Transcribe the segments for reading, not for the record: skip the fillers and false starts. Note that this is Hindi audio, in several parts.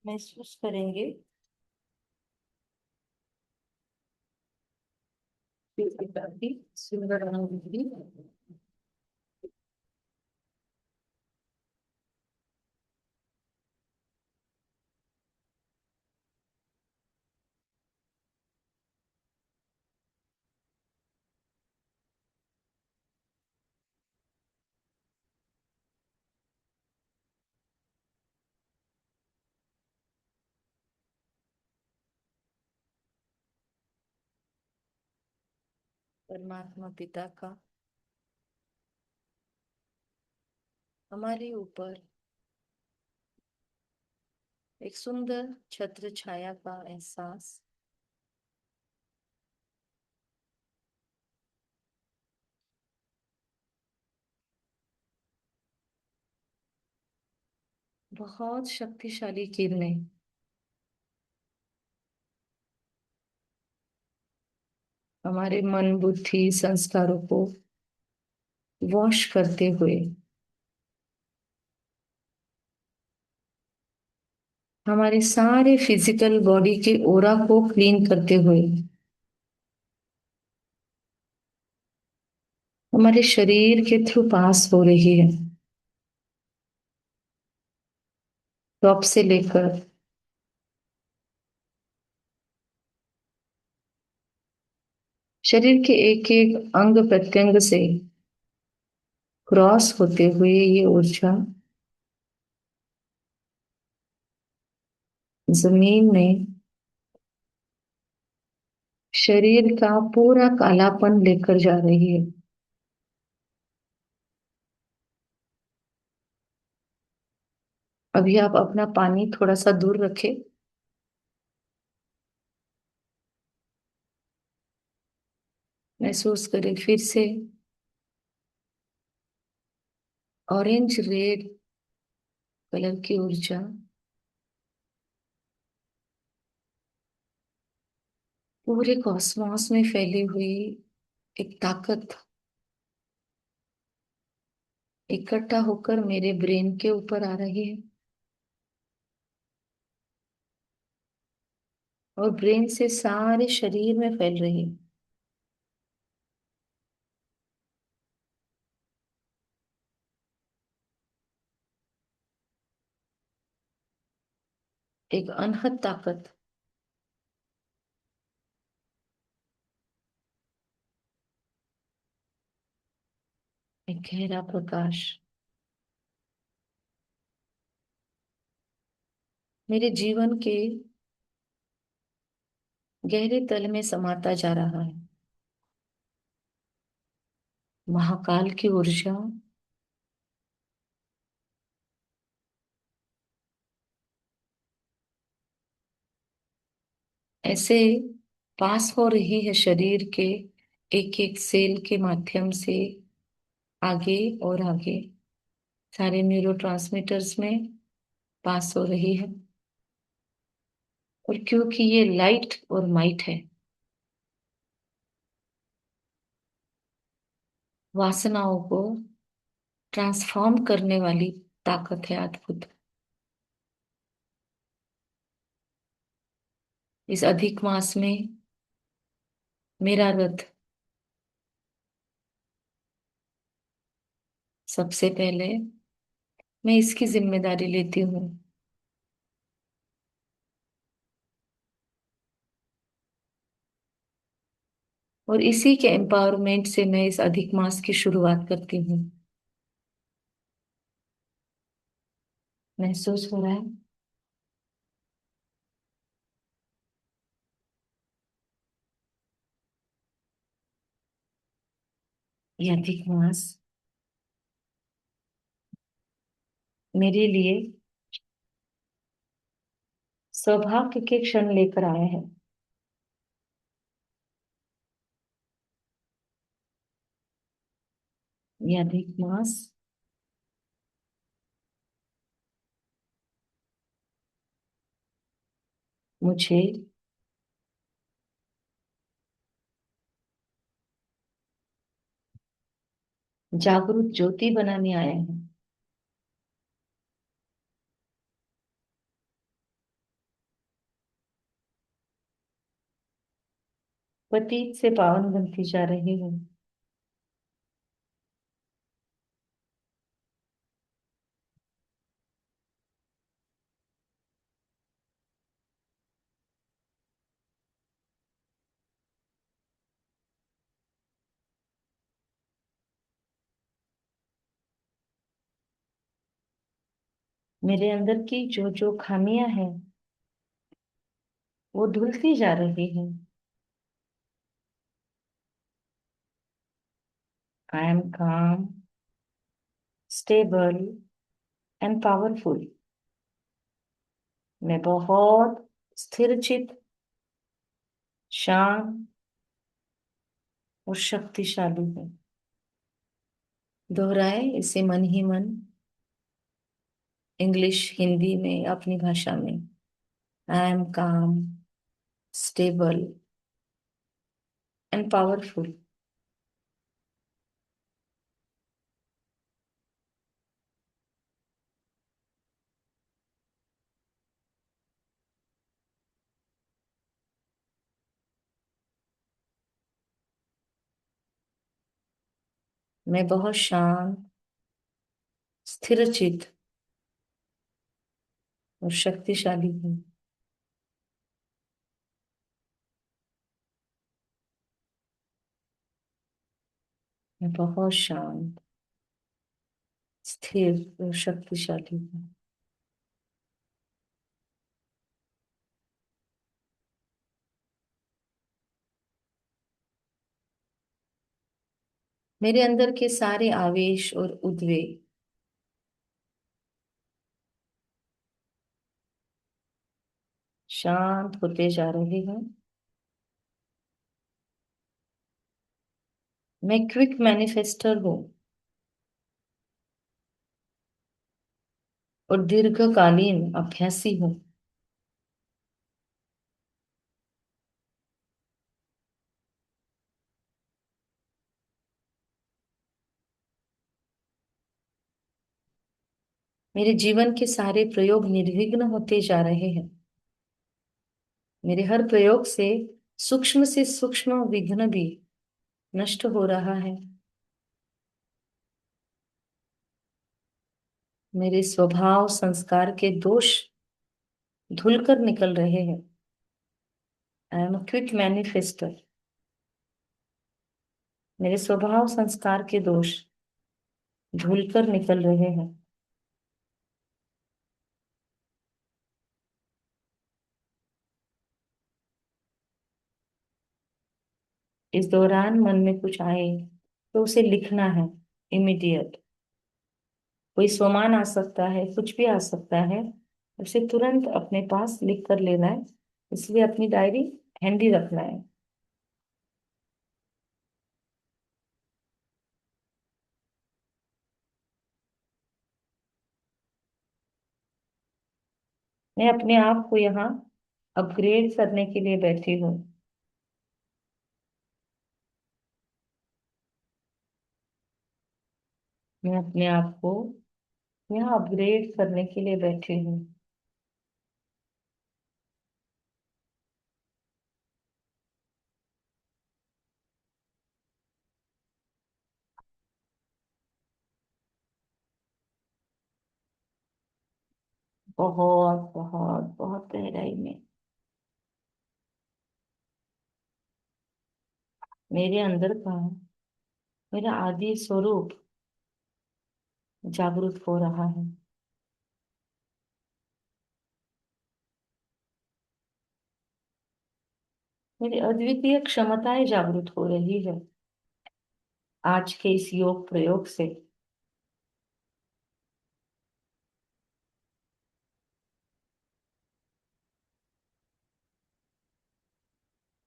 महसूस करेंगे कि काफी सुंदर अनुभूति। परमात्मा पिता का हमारे ऊपर एक सुंदर छत्र छाया का एहसास बहुत शक्तिशाली किरणें हमारे मन बुद्धि संस्कारों को वॉश करते हुए हमारे सारे फिजिकल बॉडी के ओरा को क्लीन करते हुए हमारे शरीर के थ्रू पास हो रही है। टॉप से लेकर शरीर के एक एक अंग प्रत्यंग से क्रॉस होते हुए ये ऊर्जा जमीन में शरीर का पूरा कालापन लेकर जा रही है। अभी आप अपना पानी थोड़ा सा दूर रखें। महसूस करें फिर से ऑरेंज रेड कलर की ऊर्जा पूरे कॉस्मोस में फैली हुई एक ताकत इकट्ठा होकर मेरे ब्रेन के ऊपर आ रही है और ब्रेन से सारे शरीर में फैल रही है। एक अनहद ताकत एक गहरा प्रकाश मेरे जीवन के गहरे तल में समाता जा रहा है। महाकाल की ऊर्जा ऐसे पास हो रही है शरीर के एक एक सेल के माध्यम से आगे और आगे सारे न्यूरोट्रांसमीटर्स में पास हो रही है। और क्योंकि ये लाइट और माइट है, वासनाओं को ट्रांसफॉर्म करने वाली ताकत है अद्भुत। इस अधिक मास में मेरा रथ सबसे पहले मैं इसकी जिम्मेदारी लेती हूँ और इसी के एम्पावरमेंट से मैं इस अधिक मास की शुरुआत करती हूँ। महसूस हो रहा है ये अधिक मास मेरे लिए सौभाग्य के क्षण लेकर आया है। ये अधिक मास मुझे जागरूक ज्योति बनाने आया है। पतित से पावन बनती जा रही हूँ। मेरे अंदर की जो जो खामियां हैं वो धुलती जा रही हैं। आई एम काम, स्टेबल एंड पावरफुल। मैं बहुत स्थिर चित, शांत और शक्तिशाली हूँ। दोहराए इसे मन ही मन, इंग्लिश हिंदी में अपनी भाषा में। आई एम काम, स्टेबल एंड पावरफुल। मैं बहुत शांत, स्थिरचित और शक्तिशाली हूँ। मैं बहुत शांत, स्थिर और शक्तिशाली हूँ। मेरे अंदर के सारे आवेश और उद्वेग शांत होते जा रहे हैं। मैं क्विक मैनिफेस्टर हूँ और दीर्घकालीन अभ्यासी हूँ। मेरे जीवन के सारे प्रयोग निर्विघ्न होते जा रहे हैं। मेरे हर प्रयोग से सूक्ष्म विघ्न भी नष्ट हो रहा है। मेरे स्वभाव संस्कार के दोष धुलकर निकल रहे हैं। I am a quick manifester. मेरे स्वभाव संस्कार के दोष धुलकर निकल रहे हैं। इस दौरान मन में कुछ आए तो उसे लिखना है, इमीडिएट। कोई सामान आ सकता है, कुछ भी आ सकता है, उसे तुरंत अपने पास लिख कर लेना है। इसलिए अपनी डायरी हैंडी रखना है। मैं अपने आप को यहाँ अपग्रेड करने के लिए बैठी हूँ। मैं अपने आप को यहाँ अपग्रेड करने के लिए बैठी हूँ। बहुत बहुत बहुत गहराई में मेरे अंदर का मेरा आदि स्वरूप जागृत हो रहा है। मेरी अद्वितीय क्षमताएं जागृत हो रही है आज के इस योग प्रयोग से।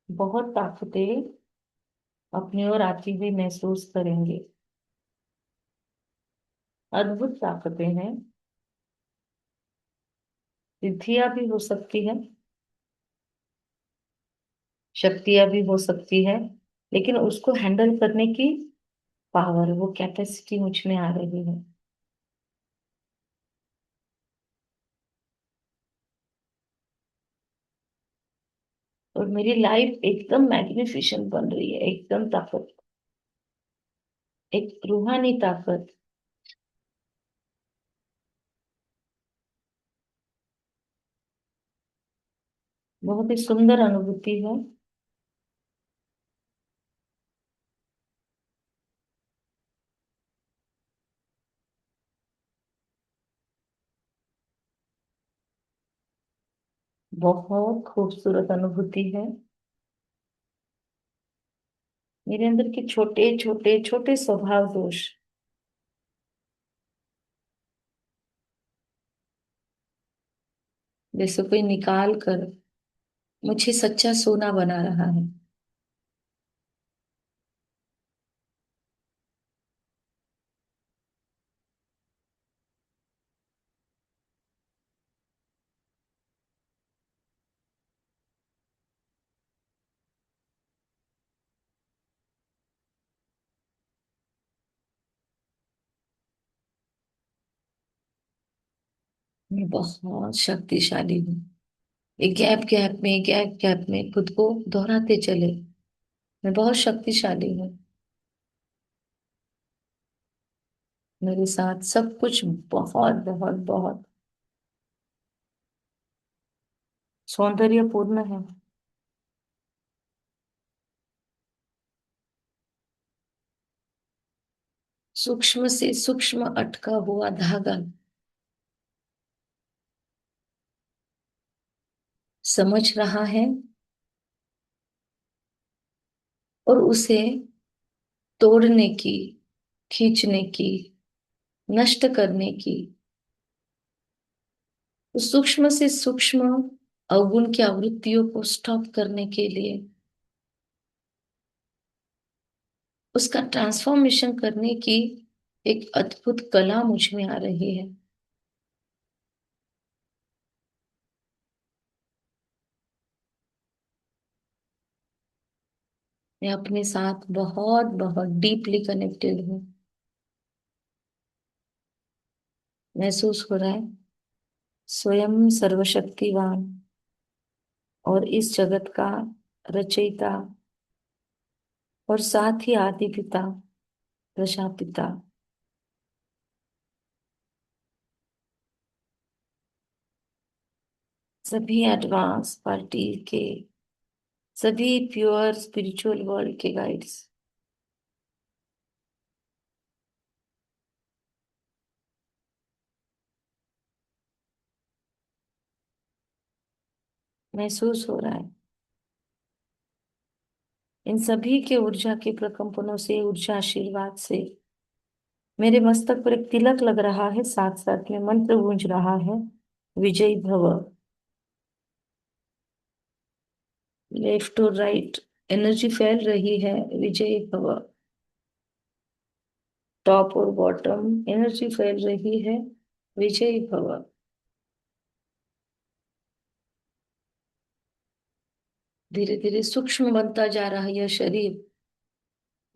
बहुत ताकतें अपनी ओर आती हुई महसूस करेंगे। अद्भुत ताकतें हैं। सिद्धियां भी हो सकती है, शक्तियां भी हो सकती है, लेकिन उसको हैंडल करने की पावर, वो कैपेसिटी मुझ में आ रही है। और मेरी लाइफ एकदम मैग्निफिसेंट बन रही है, एकदम ताकत, एक रूहानी ताकत। बहुत ही सुंदर अनुभूति है। बहुत खूबसूरत अनुभूति है। मेरे अंदर के छोटे छोटे छोटे स्वभाव दोष, जैसे कोई निकाल कर मुझे सच्चा सोना बना रहा है। मैं बहुत शक्तिशाली हूँ। एक गैप गैप में खुद को दोहराते चले। मैं बहुत शक्तिशाली हूँ। मेरे साथ सब कुछ बहुत बहुत बहुत सौंदर्यपूर्ण है। सूक्ष्म से सूक्ष्म अटका हुआ धागा समझ रहा है और उसे तोड़ने की, खींचने की, नष्ट करने की, उस सूक्ष्म से सूक्ष्म अवगुण की आवृत्तियों को स्टॉप करने के लिए, उसका ट्रांसफॉर्मेशन करने की एक अद्भुत कला मुझ में आ रही है। मैं अपने साथ बहुत बहुत डीपली कनेक्टेड हूँ। महसूस हो रहा है स्वयं सर्वशक्तिवान और इस जगत का रचयिता और साथ ही आदि पिता, प्रजापिता, सभी एडवांस पार्टी के, सभी प्योर स्पिरिचुअल वर्ल्ड के गाइड्स। महसूस हो रहा है इन सभी के ऊर्जा के प्रकंपनों से, ऊर्जा आशीर्वाद से मेरे मस्तक पर एक तिलक लग रहा है, साथ साथ में मंत्र गूंज रहा है, विजयी भव। लेफ्ट और राइट एनर्जी फैल रही है, विजयी भव। टॉप और बॉटम एनर्जी फैल रही है, विजयी भव। धीरे धीरे सूक्ष्म बनता जा रहा है यह शरीर,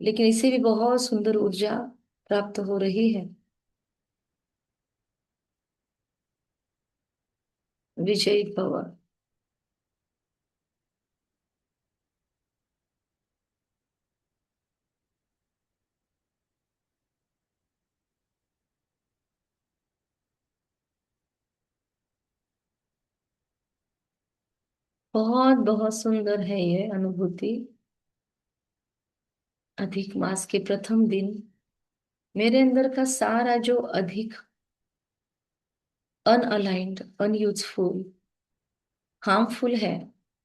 लेकिन इसे भी बहुत सुंदर ऊर्जा प्राप्त हो रही है, विजयी भव। बहुत बहुत सुंदर है ये अनुभूति। अधिक मास के प्रथम दिन मेरे अंदर का सारा जो अधिक अनअलाइंड, अनयूजफुल, हार्मफुल है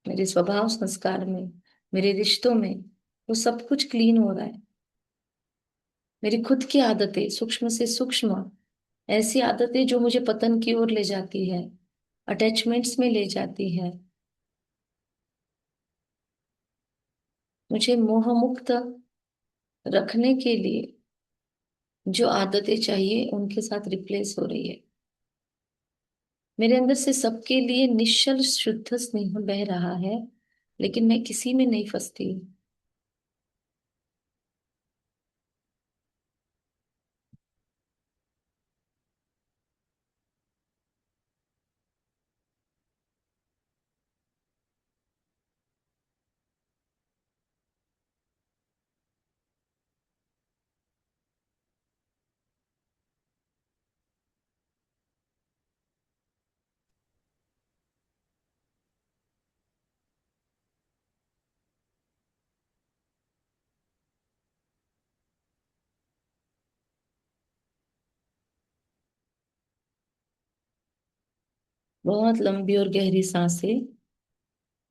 मेरे स्वभाव संस्कार में, मेरे रिश्तों में, वो सब कुछ क्लीन हो रहा है। मेरी खुद की आदतें सूक्ष्म से सूक्ष्म, ऐसी आदतें जो मुझे पतन की ओर ले जाती है, अटैचमेंट्स में ले जाती है, मुझे मोह मुक्त रखने के लिए जो आदतें चाहिए उनके साथ रिप्लेस हो रही है। मेरे अंदर से सबके लिए निश्चल शुद्ध स्नेह बह रहा है, लेकिन मैं किसी में नहीं फंसती। बहुत लंबी और गहरी सांसें,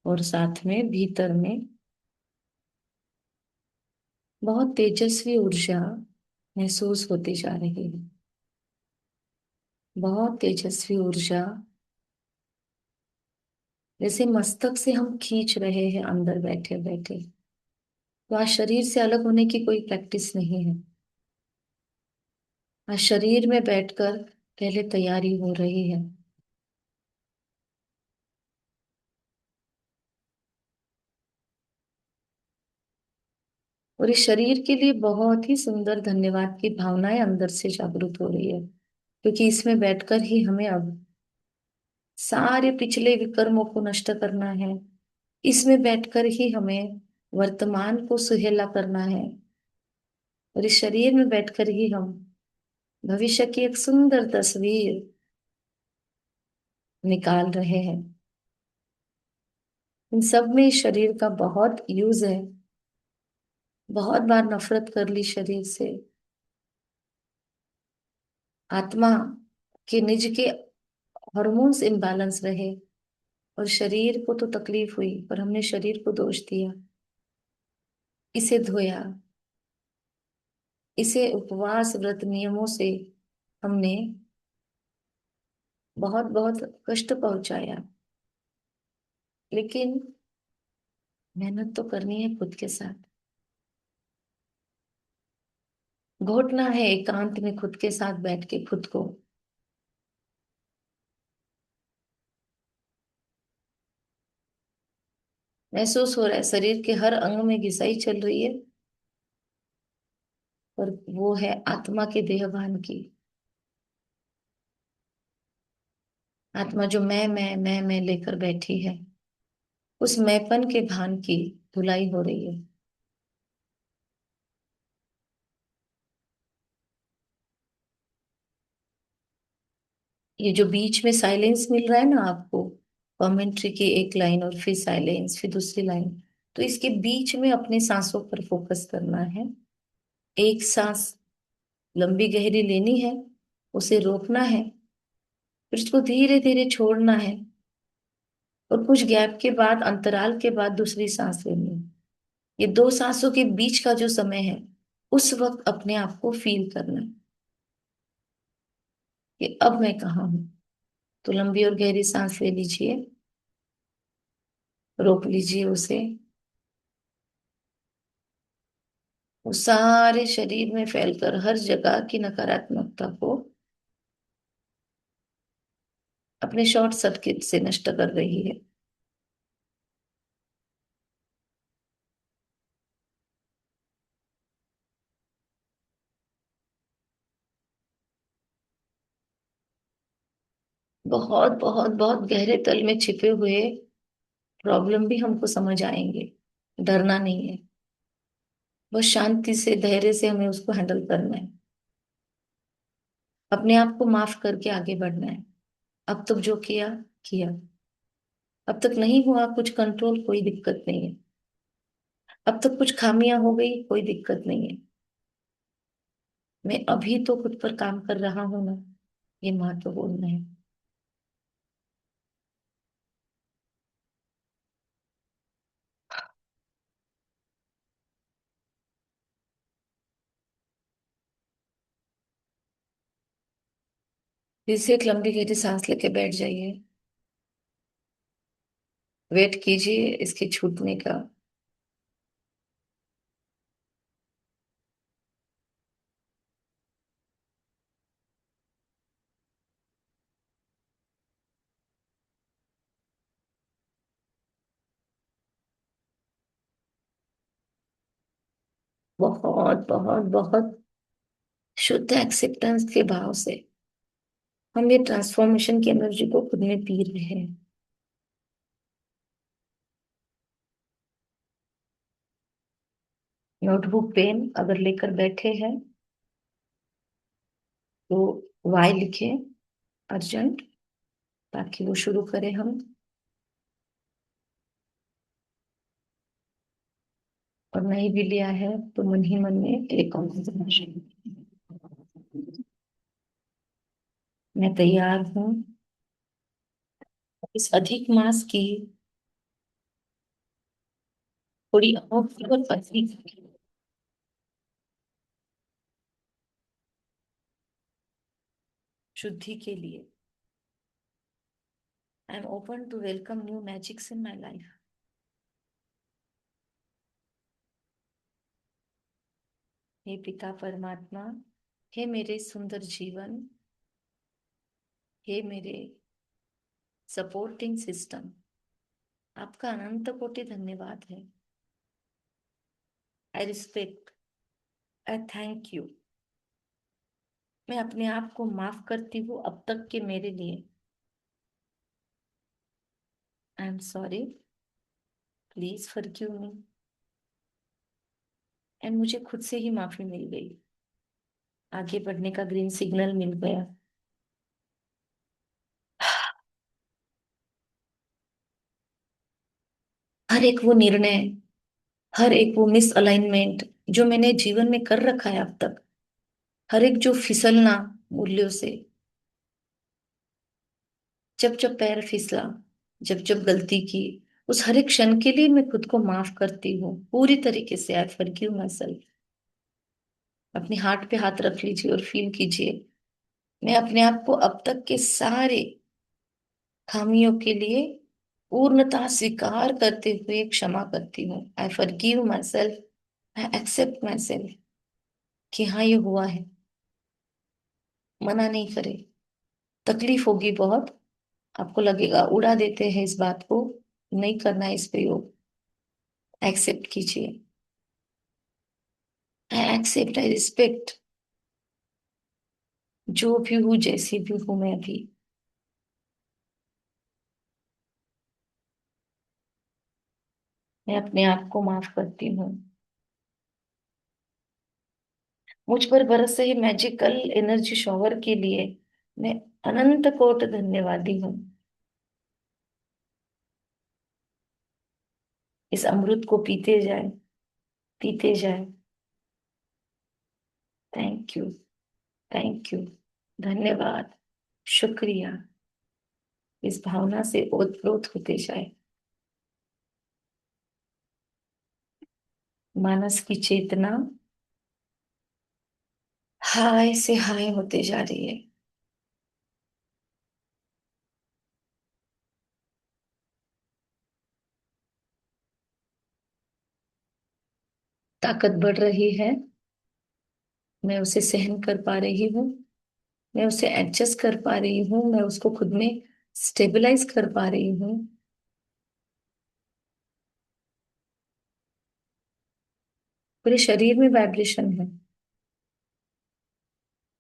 और साथ में भीतर में बहुत तेजस्वी ऊर्जा महसूस होती जा रही है। बहुत तेजस्वी ऊर्जा, जैसे मस्तक से हम खींच रहे हैं अंदर बैठे बैठे। तो आज शरीर से अलग होने की कोई प्रैक्टिस नहीं है। आज शरीर में बैठकर पहले तैयारी हो रही है। और इस शरीर के लिए बहुत ही सुंदर धन्यवाद की भावनाएं अंदर से जागृत हो रही है, क्योंकि इसमें बैठकर ही हमें अब सारे पिछले विकर्मों को नष्ट करना है। इसमें बैठकर ही हमें वर्तमान को सुहेला करना है। और इस शरीर में बैठकर ही हम भविष्य की एक सुंदर तस्वीर निकाल रहे हैं। इन सब में इस शरीर का बहुत यूज है। बहुत बार नफरत कर ली शरीर से। आत्मा के निज के हार्मोन्स इम्बैलेंस रहे, और शरीर को तो तकलीफ हुई, पर हमने शरीर को दोष दिया, इसे धोया, इसे उपवास व्रत नियमों से हमने बहुत बहुत कष्ट पहुंचाया। लेकिन मेहनत तो करनी है खुद के साथ। घोटना है एकांत में खुद के साथ बैठ के खुद को। महसूस हो रहा है शरीर के हर अंग में घिसाई चल रही है, पर वो है आत्मा के देहभान की। आत्मा जो मैं लेकर बैठी है, उस मैंपन के भान की धुलाई हो रही है। ये जो बीच में साइलेंस मिल रहा है ना आपको, कमेंट्री की एक लाइन और फिर साइलेंस फिर दूसरी लाइन, तो इसके बीच में अपने सांसों पर फोकस करना है। एक सांस लंबी गहरी लेनी है, उसे रोकना है, फिर उसको धीरे धीरे छोड़ना है, और कुछ गैप के बाद, अंतराल के बाद दूसरी सांस लेनी है। ये दो सांसों के बीच का जो समय है, उस वक्त अपने आप को फील करना है कि अब मैं कहाँ हूं। तो लंबी और गहरी सांस ले लीजिए, रोक लीजिए उसे। वो सारे शरीर में फैलकर हर जगह की नकारात्मकता को अपने शॉर्ट सर्किट से नष्ट कर रही है। बहुत बहुत बहुत गहरे तल में छिपे हुए प्रॉब्लम भी हमको समझ आएंगे। डरना नहीं है, बस शांति से धैर्य से हमें उसको हैंडल करना है। अपने आप को माफ करके आगे बढ़ना है। अब तक जो किया किया, अब तक नहीं हुआ कुछ कंट्रोल, कोई दिक्कत नहीं है। अब तक कुछ खामियां हो गई, कोई दिक्कत नहीं है। मैं अभी तो खुद पर काम कर रहा हूं ना, ये महत्वपूर्ण है। फिर से एक लंबी गहरी सांस लेके बैठ जाइए। वेट कीजिए इसके छूटने का। बहुत बहुत बहुत शुद्ध एक्सेप्टेंस के भाव से हम ये ट्रांसफॉर्मेशन की एनर्जी को खुद में पी रहे हैं। नोटबुक पेन अगर लेकर बैठे हैं तो वाई लिखे अर्जेंट, ताकि वो शुरू करें हम। और नहीं भी लिया है तो मन ही मन में एक कॉन्सेंट्रेशन, मैं तैयार हूँ, इस अधिक मास की थोड़ी अनोखी और अधिक शुद्धि के लिए I am open to welcome new magics in my life. हे पिता परमात्मा, हे मेरे सुंदर जीवन, हे मेरे सपोर्टिंग सिस्टम, आपका अनंत कोटि धन्यवाद है। I respect, I thank you. मैं अपने आप को माफ करती हूँ अब तक के मेरे लिए। I am sorry, please forgive me. And मुझे खुद से ही माफी मिल गई। आगे बढ़ने का ग्रीन सिग्नल मिल गया। हर एक वो निर्णय, हर एक वो मिस अलाइनमेंट जो मैंने जीवन में कर रखा है अब तक, हर एक जो फिसलना मूल्यों से, जब जब पैर फिसला, जब जब गलती की, उस हर एक क्षण के लिए मैं खुद को माफ करती हूँ पूरी तरीके से। आई फॉरगिव माई सेल्फ। अपने हार्ट पे हाथ रख लीजिए और फील कीजिए। मैं अपने आप को अब तक के सारे खामियों के लिए पूर्णतः स्वीकार करते हुए क्षमा करती हूँ। I forgive myself. I accept myself कि हाँ ये हुआ है। मना नहीं करे, तकलीफ होगी बहुत, आपको लगेगा उड़ा देते हैं इस बात को, नहीं करना है इस पे योग। एक्सेप्ट कीजिए। आई एक्सेप्ट, आई रिस्पेक्ट जो भी हूँ, जैसी भी हूँ मैं अभी। मैं अपने आप को माफ करती हूँ। मुझ पर बरस रही मैजिकल एनर्जी शॉवर के लिए मैं अनंत कोट धन्यवादी हूँ। इस अमृत को पीते जाए, पीते जाए। थैंक यू, थैंक यू, धन्यवाद, शुक्रिया। इस भावना से ओतप्रोत होते जाए। मानस की चेतना हाय से हाय होते जा रही है। ताकत बढ़ रही है। मैं उसे सहन कर पा रही हूँ। मैं उसे एडजस्ट कर पा रही हूँ। मैं उसको खुद में स्टेबलाइज कर पा रही हूँ। पूरे शरीर में वाइब्रेशन है,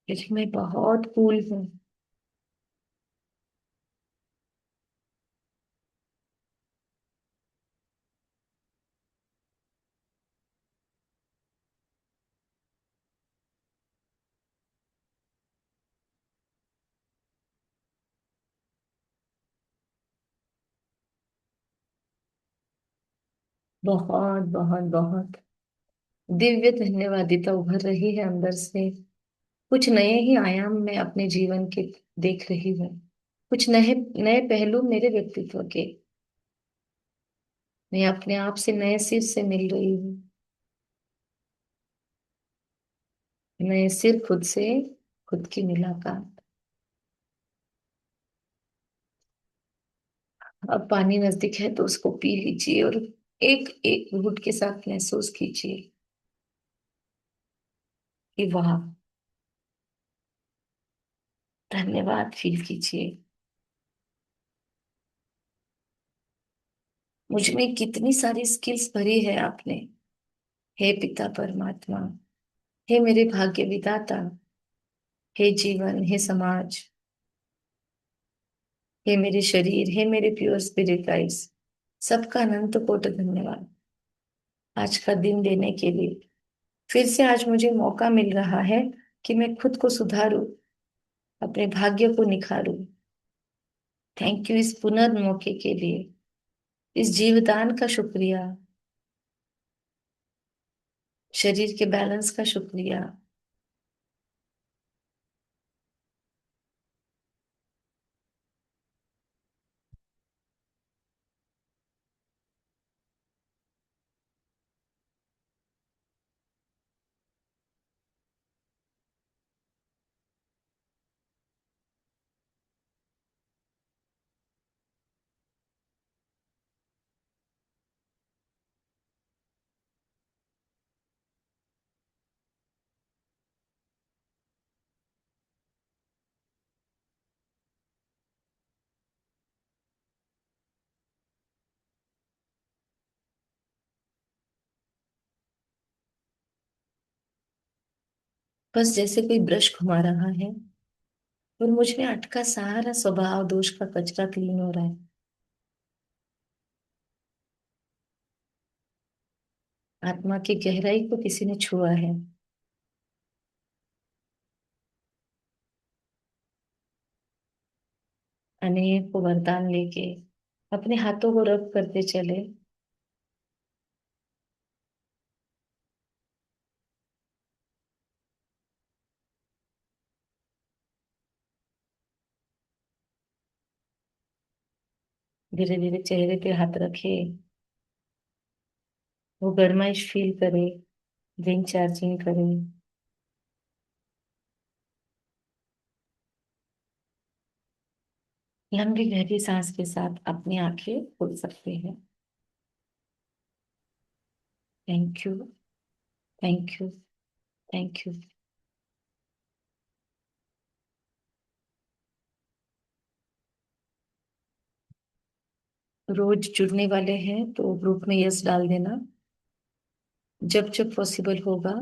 लेकिन मैं बहुत कूल हूँ। बहुत बहुत बहुत दिव्य धन्यवादिता उभर रही है अंदर से। कुछ नए ही आयाम मैं अपने जीवन के देख रही हूँ। कुछ नए नए पहलू मेरे व्यक्तित्व के। मैं अपने आप से नए सिर से मिल रही हूँ। नए सिर खुद से, खुद की मुलाकात। अब पानी नजदीक है तो उसको पी लीजिए और एक एक घूंट के साथ महसूस कीजिए कि वाह, धन्यवाद फील कीजिए। मुझ में कितनी सारी स्किल्स भरी है आपने। हे पिता परमात्मा, हे मेरे भाग्य विधाता, हे जीवन, हे समाज, हे मेरे शरीर, हे मेरे प्योर स्पिरिट गाइड्स, सबका अनंत कोटि धन्यवाद आज का दिन देने के लिए। फिर से आज मुझे मौका मिल रहा है कि मैं खुद को सुधारूं, अपने भाग्य को निखारूं। थैंक यू इस पुनर्मौके के लिए, इस जीवदान का शुक्रिया, शरीर के बैलेंस का शुक्रिया। बस जैसे कोई ब्रश घुमा रहा है और मुझ में अटका सारा स्वभाव दोष का कचरा क्लीन हो रहा है। आत्मा की गहराई को किसी ने छुआ है। अनेक को वरदान लेके अपने हाथों को रब करते चले। धीरे धीरे चेहरे पे हाथ रखे, वो गरमाइश फील करे, रिंग चार्जिंग करे। लंबी गहरी सांस के साथ अपनी आंखें खोल सकते हैं। Thank you. Thank you. Thank you. रोज जुड़ने वाले हैं तो ग्रुप में यस डाल देना। जब जब पॉसिबल होगा